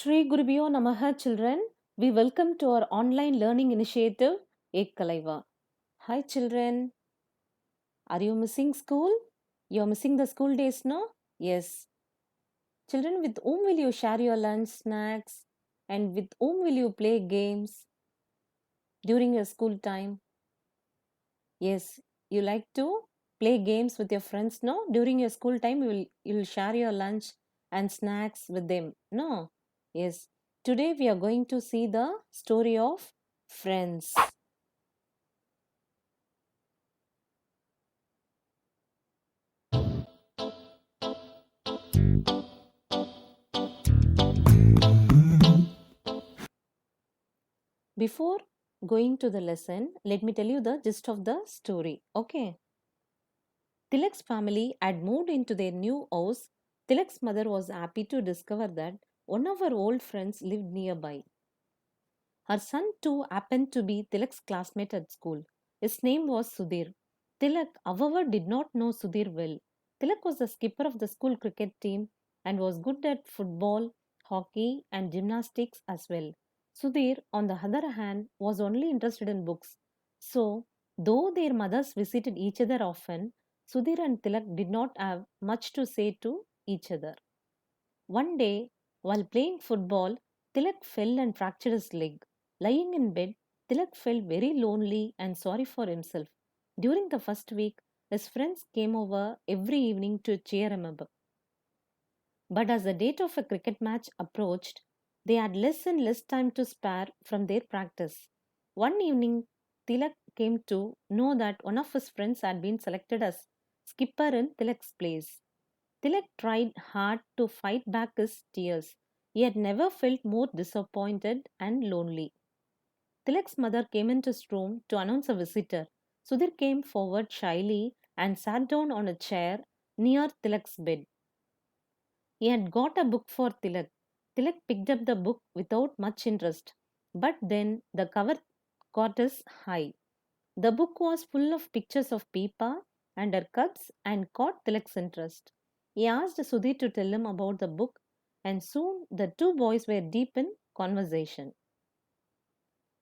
Shri Gurubhyo Namaha children. We welcome to our online learning initiative Ekkalaiva. Hi children. Are you missing school? You're missing the school days, no? Yes. Children, with whom will you share your lunch, snacks? And with whom will you play games during your school time? Yes. You like to play games with your friends, no? During your school time, you'll share your lunch and snacks with them. No? Yes. Today we are going to see the story of friends. Before going to the lesson, let me tell you the gist of the story. Okay. Tilak's family had moved into their new house. Tilak's mother was happy to discover that one of her old friends lived nearby. Her son too happened to be Tilak's classmate at school. His name was Sudhir. Tilak, however, did not know Sudhir well. Tilak was the skipper of the school cricket team and was good at football, hockey, and gymnastics as well. Sudhir, on the other hand, was only interested in books. So, though their mothers visited each other often, Sudhir and Tilak did not have much to say to each other. One day, while playing football, Tilak fell and fractured his leg. Lying in bed, Tilak felt very lonely and sorry for himself. During the first week, his friends came over every evening to cheer him up. But as the date of a cricket match approached, they had less and less time to spare from their practice. One evening, Tilak came to know that one of his friends had been selected as skipper in Tilak's place. Tilak tried hard to fight back his tears. He had never felt more disappointed and lonely. Tilak's mother came into his room to announce a visitor. Sudhir came forward shyly and sat down on a chair near Tilak's bed. He had got a book for Tilak. Tilak picked up the book without much interest. But then the cover caught his eye. The book was full of pictures of Peepa and her cubs and caught Tilak's interest. He asked Sudhir to tell him about the book, and soon the two boys were deep in conversation.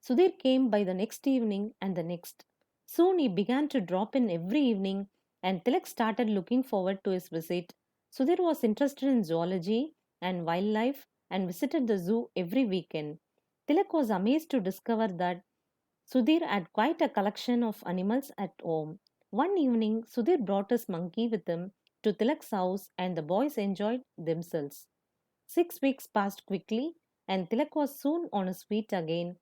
Sudhir came by the next evening and the next. Soon he began to drop in every evening, and Tilak started looking forward to his visit. Sudhir was interested in zoology and wildlife and visited the zoo every weekend. Tilak was amazed to discover that Sudhir had quite a collection of animals at home. One evening, Sudhir brought his monkey with him to Tilak's house and the boys enjoyed themselves. 6 weeks passed quickly and Tilak was soon on his feet again.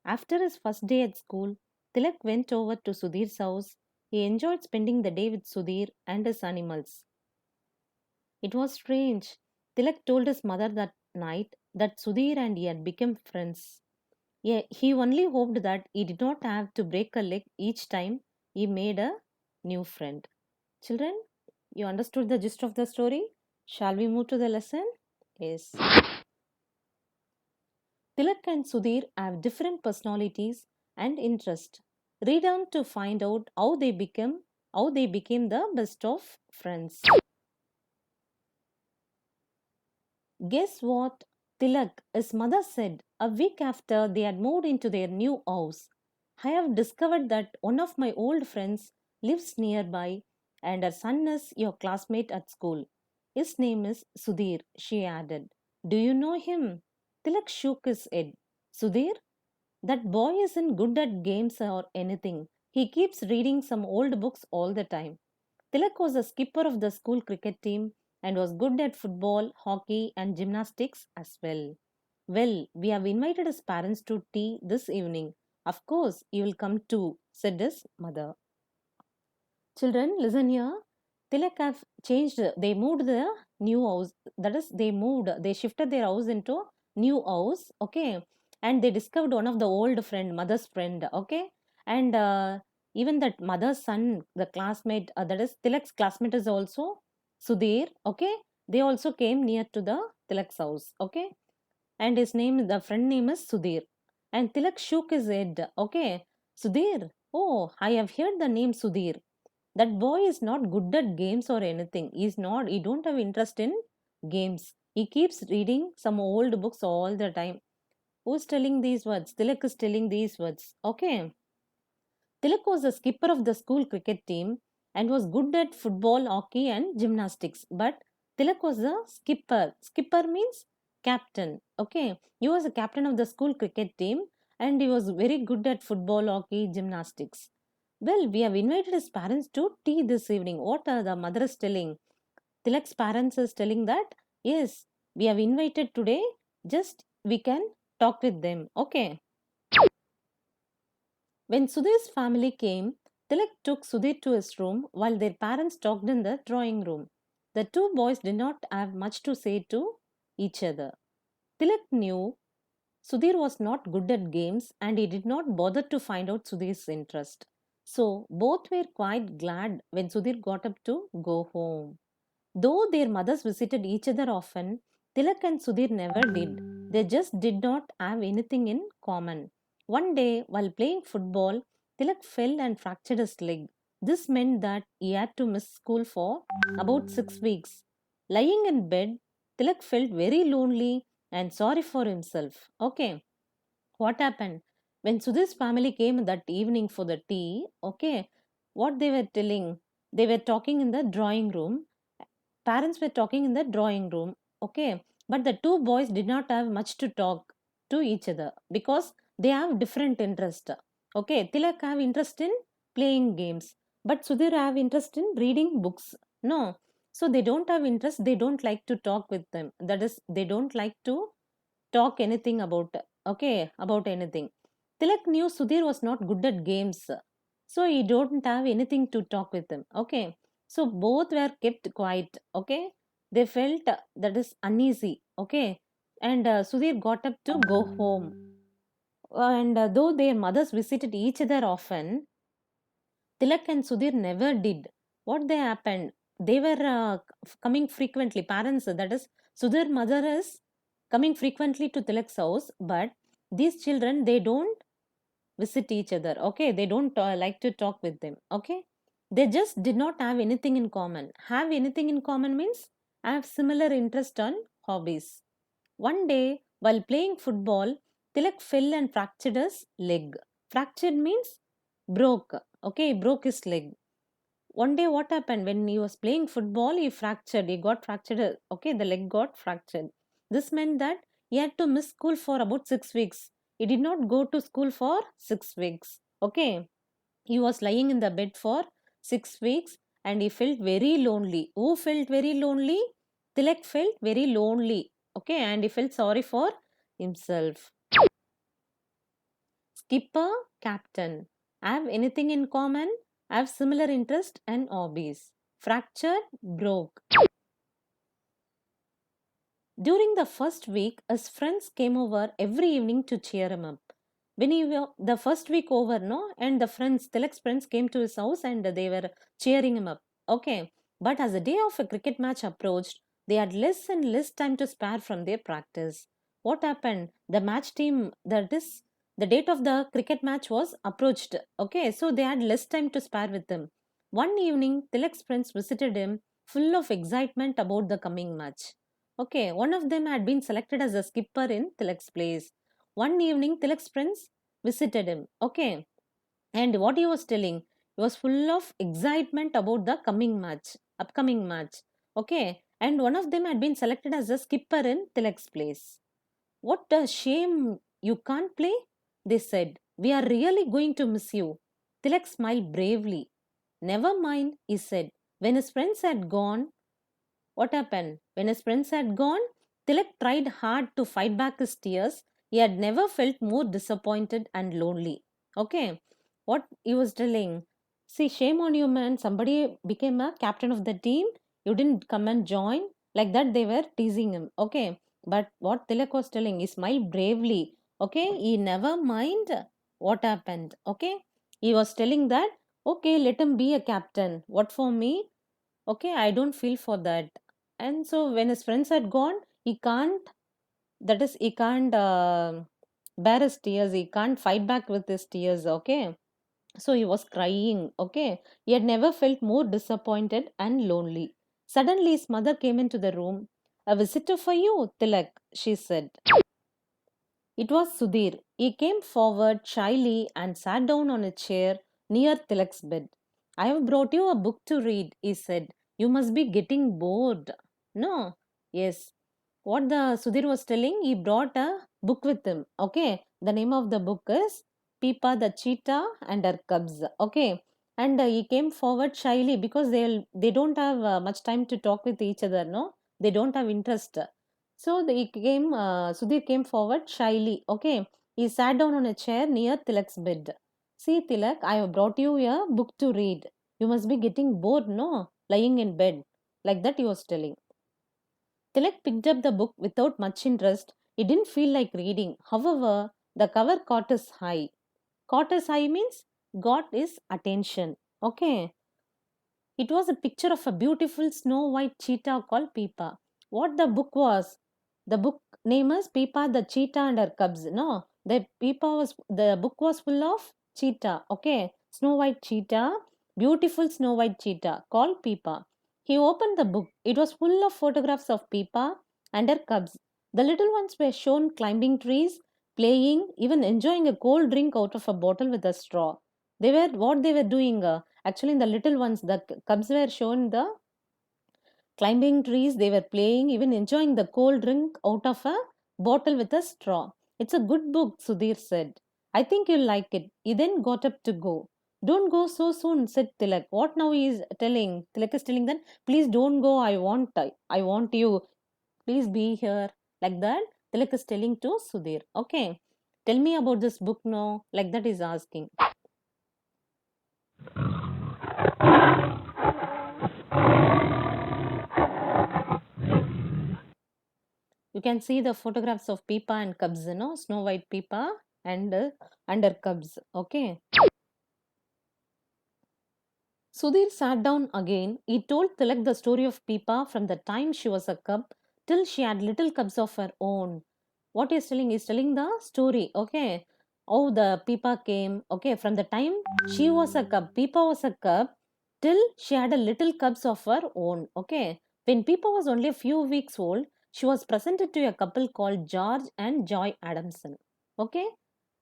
After his first day at school, Tilak went over to Sudhir's house. He enjoyed spending the day with Sudhir and his animals. It was strange. Tilak told his mother that night that Sudhir and he had become friends. Yeah, he only hoped that he did not have to break a leg each time he made a new friend. Children, you understood the gist of the story? Shall we move to the lesson? Yes. Tilak and Sudhir have different personalities and interests. Read on to find out how they became the best of friends. Guess what? Tilak, his mother said a week after they had moved into their new house. I have discovered that one of my old friends lives nearby and her son is your classmate at school. His name is Sudhir, she added. Do you know him? Tilak shook his head. Sudhir? That boy isn't good at games or anything. He keeps reading some old books all the time. Tilak was the skipper of the school cricket team and was good at football, hockey, and gymnastics as well. Well, we have invited his parents to tea this evening. Of course, you will come too, said his mother. Children, listen here. Tilak have changed. They moved the new house. That is, they shifted their house into new house. Okay. And they discovered one of the old friend, mother's friend. Okay. And even that mother's son, the classmate, that is Tilak's classmate is also Sudhir. Okay. They also came near to the Tilak's house. Okay. And the friend name is Sudhir. And Tilak shook his head. Okay. Sudhir. Oh, I have heard the name Sudhir. That boy is not good at games or anything. He don't have interest in games. He keeps reading some old books all the time. Who's telling these words? Tilak is telling these words. Okay. Tilak was a skipper of the school cricket team and was good at football, hockey, and gymnastics. But Tilak was a skipper. Skipper means captain. Okay. He was a captain of the school cricket team and he was very good at football, hockey, gymnastics. Well, we have invited his parents to tea this evening. What are the mother is telling? Tilak's parents is telling that, yes, we have invited today, just we can talk with them. Okay. When Sudhir's family came, Tilak took Sudhir to his room while their parents talked in the drawing room. The two boys did not have much to say to each other. Tilak knew Sudhir was not good at games and he did not bother to find out Sudhir's interest. So both were quite glad when Sudhir got up to go home. Though their mothers visited each other often, Tilak and Sudhir never did. They just did not have anything in common. One day, while playing football, Tilak fell and fractured his leg. This meant that he had to miss school for about 6 weeks. Lying in bed, Tilak felt very lonely and sorry for himself. Okay, what happened? When Sudhir's family came that evening for the tea, okay, what they were telling? They were talking in the drawing room. Parents were talking in the drawing room, okay, but the two boys did not have much to talk to each other because they have different interest. Okay, Tilak have interest in playing games, but Sudhir have interest in reading books. No, so they don't have interest, they don't like to talk with them, that is they don't like to talk anything about, okay, about anything. Tilak knew Sudhir was not good at games, so he don't have anything to talk with him. Okay, so both were kept quiet. Okay, they felt that is uneasy. Okay, and Sudhir got up to go home, and though their mothers visited each other often, Tilak and Sudhir never did. What they happened? They were coming frequently. Parents, that is, Sudhir mother is coming frequently to Tilak's house, but these children they don't visit each other. Okay, they don't like to talk with them. Okay, they just did not have anything in common. Have anything in common means have similar interest on hobbies. One day, while playing football, Tilak fell and fractured his leg. Fractured means broke. Okay, broke his leg. One day, what happened when he was playing football? He fractured. He got fractured. Okay, the leg got fractured. This meant that he had to miss school for about 6 weeks. He did not go to school for 6 weeks. Okay, he was lying in the bed for 6 weeks and he felt very lonely. Who felt very lonely? Tilak felt very lonely. Okay, and he felt sorry for himself. Skipper, captain. Have anything in common? Have similar interest and hobbies. Fractured, broke. During the first week, his friends came over every evening to cheer him up. When the first week over, no, and the friends, Tilak's friends came to his house and they were cheering him up. Okay, but as the day of a cricket match approached, they had less and less time to spare from their practice. What happened? The match team, that is, the date of the cricket match was approached. Okay, so they had less time to spare with him. One evening, Tilak's friends visited him, full of excitement about the coming match. Okay, one of them had been selected as a skipper in Tilak's place. One evening, Tilak's friends visited him. Okay, and what he was telling, he was full of excitement about the coming match, upcoming match. Okay, and one of them had been selected as a skipper in Tilak's place. What a shame you can't play, they said. We are really going to miss you. Tilak smiled bravely. Never mind, he said. When his friends had gone, what happened? When his friends had gone, Tilak tried hard to fight back his tears. He had never felt more disappointed and lonely. Okay, what he was telling? See, shame on you, man. Somebody became a captain of the team. You didn't come and join. Like that, they were teasing him. Okay, but what Tilak was telling, he smiled bravely. Okay, he never mind what happened. Okay, he was telling that, okay, let him be a captain. What for me? Okay, I don't feel for that. And so when his friends had gone, he can't, that is, he can't bear his tears, he can't fight back with his tears. Okay, so he was crying. Okay, he had never felt more disappointed and lonely. Suddenly his mother came into the room. A visitor for you, Tilak, she said. It was Sudhir. He came forward shyly and sat down on a chair near Tilak's bed. I have brought you a book to read, he said. You must be getting bored. No? Yes. What the Sudhir was telling, he brought a book with him. Okay. The name of the book is Peepa the Cheetah and Her Cubs. Okay. And he came forward shyly because they don't have much time to talk with each other. No, they don't have interest. So Sudhir came forward shyly. Okay. He sat down on a chair near Tilak's bed. See, Tilak, I have brought you a book to read. You must be getting bored, no? Lying in bed. Like that he was telling. Tilak picked up the book without much interest. He didn't feel like reading. However, the cover caught his eye. Caught his eye means got his attention. Okay. It was a picture of a beautiful snow white cheetah called Peepa. What the book was? The book name is Peepa the Cheetah and Her Cubs. No, the book was full of cheetah. Okay, snow white cheetah, beautiful snow white cheetah called Peepa. He opened the book. It was full of photographs of Peepa and her cubs. The little ones were shown climbing trees, playing, even enjoying a cold drink out of a bottle with a straw. They were doing. Actually, in the little ones, the cubs were shown the climbing trees, they were playing, even enjoying the cold drink out of a bottle with a straw. It's a good book, Sudhir said. I think you'll like it. He then got up to go. Don't go so soon, said Tilak. What now he is telling? Tilak is telling them, please don't go. I want you. Please be here. Like that, Tilak is telling to Sudhir. Okay. Tell me about this book now. Like that is asking. You can see the photographs of Peepa and cubs, Snow White Peepa and her cubs. Okay. Sudhir sat down again. He told Tilak the story of Peepa from the time she was a cub till she had little cubs of her own. What he's telling is telling the story. Okay. Oh, the Peepa came. Okay, from the time she was a cub, Peepa was a cub till she had a little cubs of her own. Okay. When Peepa was only a few weeks old, she was presented to a couple called George and Joy Adamson. Okay.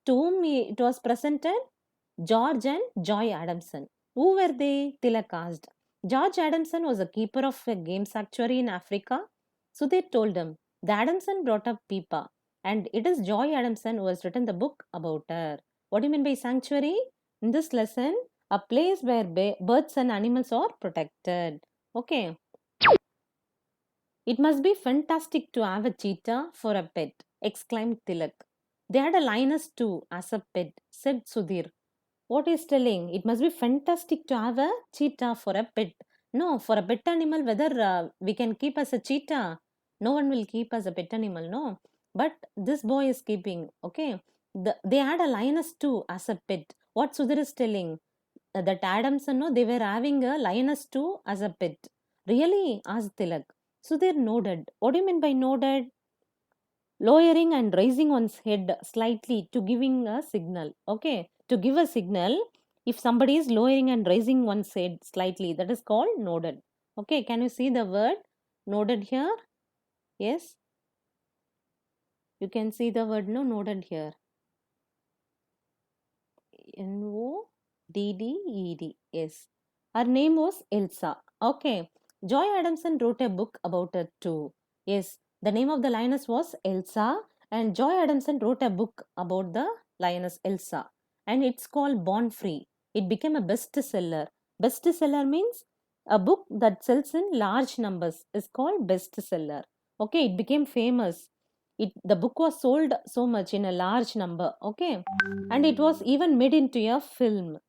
To whom it was presented? George and Joy Adamson. Who were they? Tilak asked. George Adamson was a keeper of a game sanctuary in Africa. So they told him. The Adamson brought up Peepa, and it is Joy Adamson who has written the book about her. What do you mean by sanctuary? In this lesson, a place where birds and animals are protected. Okay. It must be fantastic to have a cheetah for a pet, exclaimed Tilak. They had a lioness too as a pet, said Sudhir. What is telling? It must be fantastic to have a cheetah for a pet. No, for a pet animal, whether we can keep as a cheetah, no one will keep as a pet animal, no. But this boy is keeping, okay. They had a lioness too as a pet. What Sudhir is telling? That Adamson, no, they were having a lioness too as a pet. Really? Asked Tilak. Sudhir nodded. What do you mean by nodded? Lowering and raising one's head slightly to giving a signal. Okay, to give a signal, if somebody is lowering and raising one's head slightly, that is called nodded. Okay, can you see the word nodded here? Yes, you can see the word no nodded here. Nodded. Yes, her name was Elsa. Okay, Joy Adamson wrote a book about her too. Yes, the name of the lioness was Elsa, and Joy Adamson wrote a book about the lioness Elsa, and it's called Born Free. It became a bestseller. Bestseller means a book that sells in large numbers is called bestseller. Okay, it became famous. The book was sold so much in a large number. Okay, and it was even made into a film.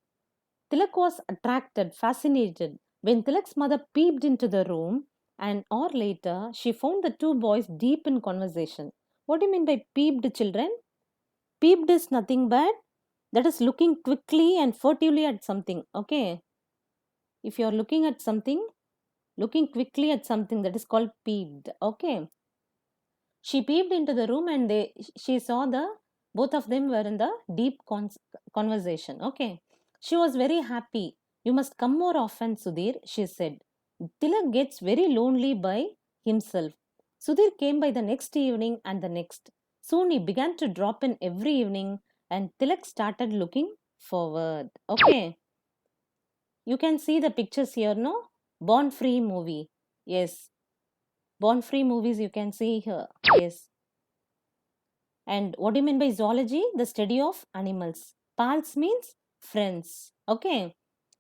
Tilak was attracted, fascinated when Tilak's mother peeped into the room. An hour later, she found the two boys deep in conversation. What do you mean by peeped, children? Peeped is nothing but that is looking quickly and furtively at something. Okay. If you are looking quickly at something, that is called peeped. Okay. She peeped into the room and she saw the both of them were in the deep conversation. Okay. She was very happy. You must come more often, Sudhir, she said. Tilak gets very lonely by himself. Sudhir came by the next evening and the next. Soon he began to drop in every evening and Tilak started looking forward. Okay, you can see the pictures here, no? Born Free movie. Yes, Born Free movies you can see here. Yes. And what do you mean by zoology? The study of animals. Pals means friends. Okay.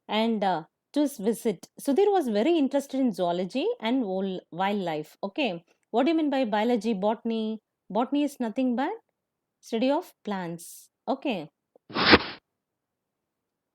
And to visit. Sudhir was very interested in zoology and wildlife. Okay. What do you mean by biology, botany? Botany is nothing but study of plants. Okay.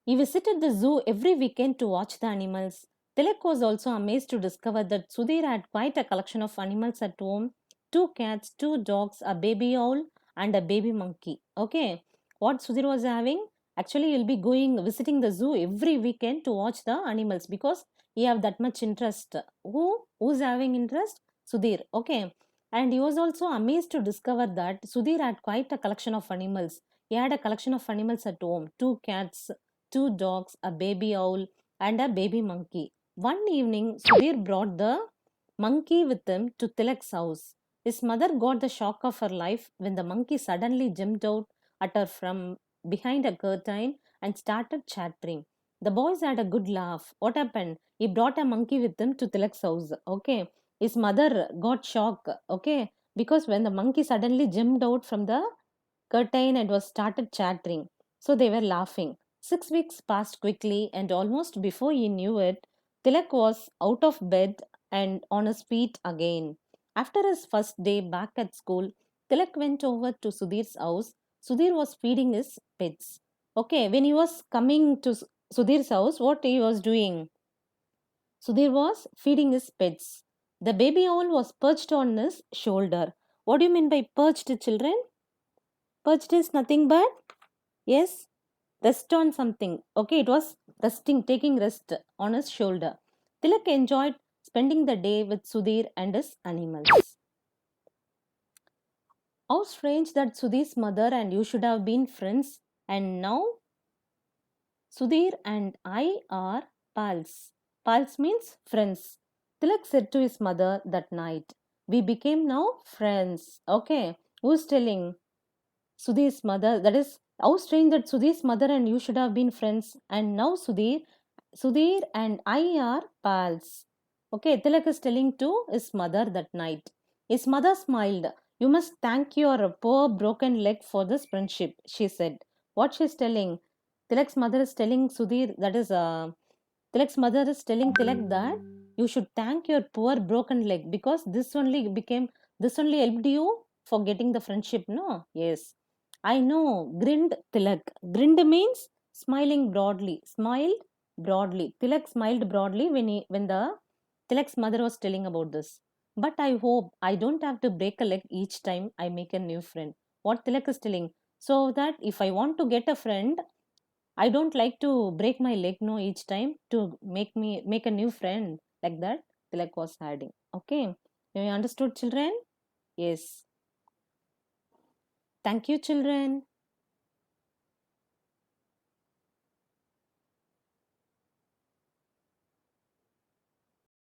He visited the zoo every weekend to watch the animals. Tilak was also amazed to discover that Sudhir had quite a collection of animals at home: two cats, two dogs, a baby owl, and a baby monkey. Okay, what Sudhir was having? Actually, he'll be going visiting the zoo every weekend to watch the animals because he have that much interest. Who's having interest? Sudhir. Okay, and he was also amazed to discover that Sudhir had quite a collection of animals. He had a collection of animals at home: two cats, two dogs, a baby owl, and a baby monkey. One evening, Sudhir brought the monkey with him to Tilak's house. His mother got the shock of her life when the monkey suddenly jumped out at her from behind a curtain and started chattering. The boys had a good laugh. What happened? He brought a monkey with him to Tilak's house. Okay. His mother got shocked. Okay. Because when the monkey suddenly jumped out from the curtain and was started chattering. So they were laughing. 6 weeks passed quickly, and almost before he knew it, Tilak was out of bed and on his feet again. After his first day back at school, Tilak went over to Sudhir's house. Sudhir was feeding his pets. Okay, when he was coming to Sudhir's house, what he was doing? Sudhir was feeding his pets. The baby owl was perched on his shoulder. What do you mean by perched, children? Perched is nothing but, yes, rest on something. Okay, it was resting, taking rest on his shoulder. Tilak enjoyed spending the day with Sudhir and his animals. How strange that Sudhir's mother and you should have been friends, and now Sudhir and I are pals. Pals means friends. Tilak said to his mother that night. We became now friends. Okay, who's telling? Sudhir's mother. That is how strange that Sudhir's mother and you should have been friends, and now Sudhir and I are pals. Okay, Tilak is telling to his mother that night. His mother smiled. You must thank your poor broken leg for this friendship, she said. What she's telling? Tilak's mother is telling Sudhir, that is, Tilak's mother is telling Tilak that you should thank your poor broken leg because this only helped you for getting the friendship, no? Yes. I know, grinned Tilak. Grinned means smiling broadly. Smiled broadly. Tilak smiled broadly when the Tilak's mother was telling about this. But I hope I don't have to break a leg each time I make a new friend. What Tilak is telling. So that if I want to get a friend, I don't like to break my leg no each time to make a new friend like that. Tilak was adding. Okay. You understood, children? Yes. Thank you, children.